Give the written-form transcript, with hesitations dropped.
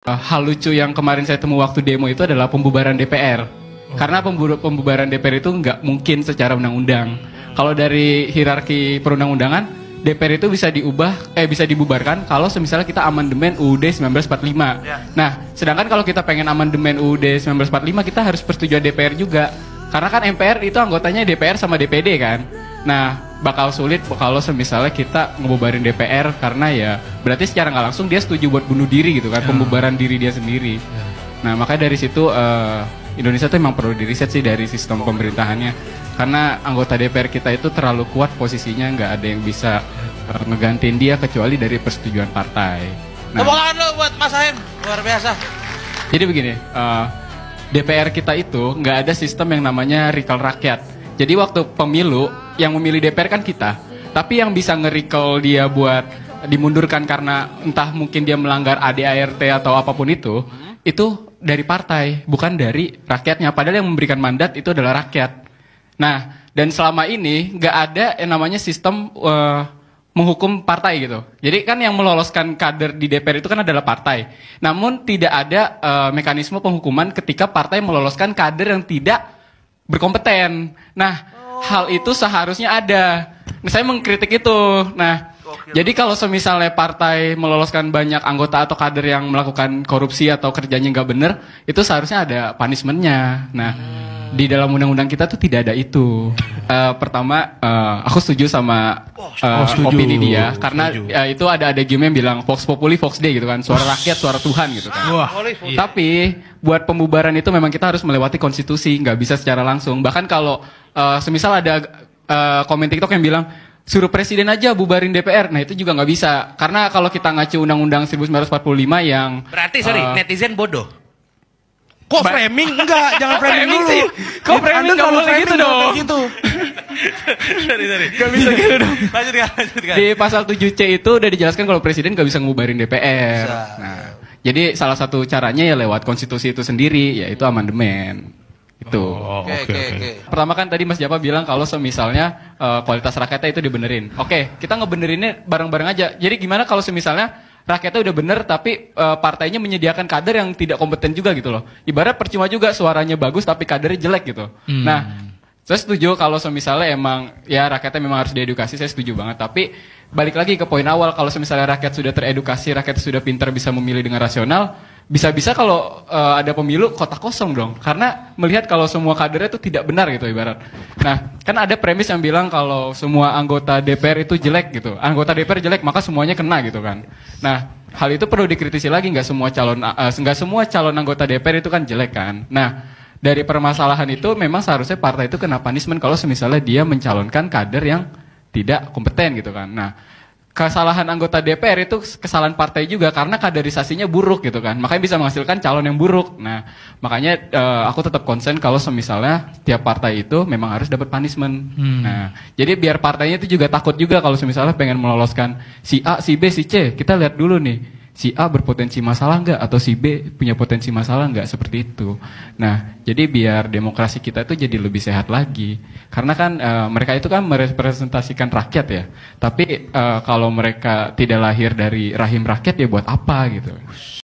Hal lucu yang kemarin saya temu waktu demo itu adalah pembubaran DPR. Karena pembubaran DPR itu nggak mungkin secara undang-undang. Kalau dari hierarki perundang-undangan, DPR itu bisa bisa dibubarkan kalau misalnya kita amandemen UUD 1945. Ya. Nah, sedangkan kalau kita pengen amandemen UUD 1945, kita harus persetujuan DPR juga. Karena kan MPR itu anggotanya DPR sama DPD kan. Nah, bakal sulit kalau misalnya kita ngebubarin DPR karena ya berarti secara nggak langsung dia setuju buat bunuh diri gitu kan, pembubaran diri dia sendiri. Nah, makanya dari situ Indonesia tuh emang perlu diriset sih dari sistem pemerintahannya. Karena anggota DPR kita itu terlalu kuat posisinya, nggak ada yang bisa ngegantiin dia kecuali dari persetujuan partai. Tepuk tangan lo buat Mas Ahem, luar biasa. Jadi begini, DPR kita itu nggak ada sistem yang namanya recall rakyat. Jadi waktu pemilu, yang memilih DPR kan kita. Tapi yang bisa nge-recall dia buat dimundurkan karena entah mungkin dia melanggar ADART atau apapun itu dari partai, bukan dari rakyatnya. Padahal yang memberikan mandat itu adalah rakyat. Nah, dan selama ini nggak ada yang namanya sistem menghukum partai gitu. Jadi kan yang meloloskan kader di DPR itu kan adalah partai. Namun tidak ada mekanisme penghukuman ketika partai meloloskan kader yang tidak berkompeten. Nah, hal itu seharusnya ada. Nah, saya mengkritik itu. Nah, jadi kalau misalnya partai meloloskan banyak anggota atau kader yang melakukan korupsi atau kerjanya nggak bener, itu seharusnya ada punishment-nya. Nah, di dalam undang-undang kita tuh tidak ada itu. Pertama, aku setuju sama opini dia, karena itu ada game yang bilang Vox Populi, Vox Dei gitu kan, suara rakyat, suara Tuhan gitu kan. Tapi buat pembubaran itu memang kita harus melewati konstitusi, nggak bisa secara langsung. Bahkan kalau semisal ada komen TikTok yang bilang suruh presiden aja bubarin DPR, nah itu juga nggak bisa, karena kalau kita ngacu undang-undang 1945 yang berarti netizen bodoh. Kok framing? Enggak, jangan framing dulu. sih. Kok framing nggak boleh gitu dong. Gitu. Sorry. Gak bisa gitu dong. Lanjutkan. Di pasal 7C itu udah dijelaskan kalau presiden nggak bisa ngubarin DPR. Bisa. Nah, jadi salah satu caranya ya lewat konstitusi itu sendiri, yaitu amandemen. Itu. Oke. Pertama kan tadi Mas Japa bilang kalau misalnya kualitas rakyatnya itu dibenerin. Oke, kita ngebenerinnya bareng-bareng aja. Jadi gimana kalau misalnya rakyatnya udah bener tapi partainya menyediakan kader yang tidak kompeten juga gitu loh. Ibarat percuma juga suaranya bagus tapi kadernya jelek gitu. Nah, saya setuju kalau misalnya emang ya rakyatnya memang harus diedukasi, saya setuju banget. Tapi balik lagi ke poin awal, kalau misalnya rakyat sudah teredukasi, rakyat sudah pintar bisa memilih dengan rasional, bisa-bisa kalau ada pemilu kota kosong dong. Karena melihat kalau semua kadernya itu tidak benar gitu ibarat. Nah, kan ada premis yang bilang kalau semua anggota DPR itu jelek gitu. Anggota DPR jelek maka semuanya kena gitu kan. Nah, hal itu perlu dikritisi lagi, nggak semua calon anggota DPR itu kan jelek kan. Nah, dari permasalahan itu memang seharusnya partai itu kena punishment kalau misalnya dia mencalonkan kader yang tidak kompeten gitu kan. Nah, kesalahan anggota DPR itu kesalahan partai juga karena kaderisasinya buruk gitu kan. Makanya bisa menghasilkan calon yang buruk. Nah, makanya aku tetap konsen kalau misalnya tiap partai itu memang harus dapat punishment. Nah, jadi biar partainya itu juga takut juga kalau misalnya pengen meloloskan si A, si B, si C. Kita lihat dulu nih, si A berpotensi masalah nggak atau si B punya potensi masalah nggak, seperti itu. Nah, jadi biar demokrasi kita itu jadi lebih sehat lagi. Karena kan mereka itu kan merepresentasikan rakyat ya. Tapi kalau mereka tidak lahir dari rahim rakyat ya buat apa gitu.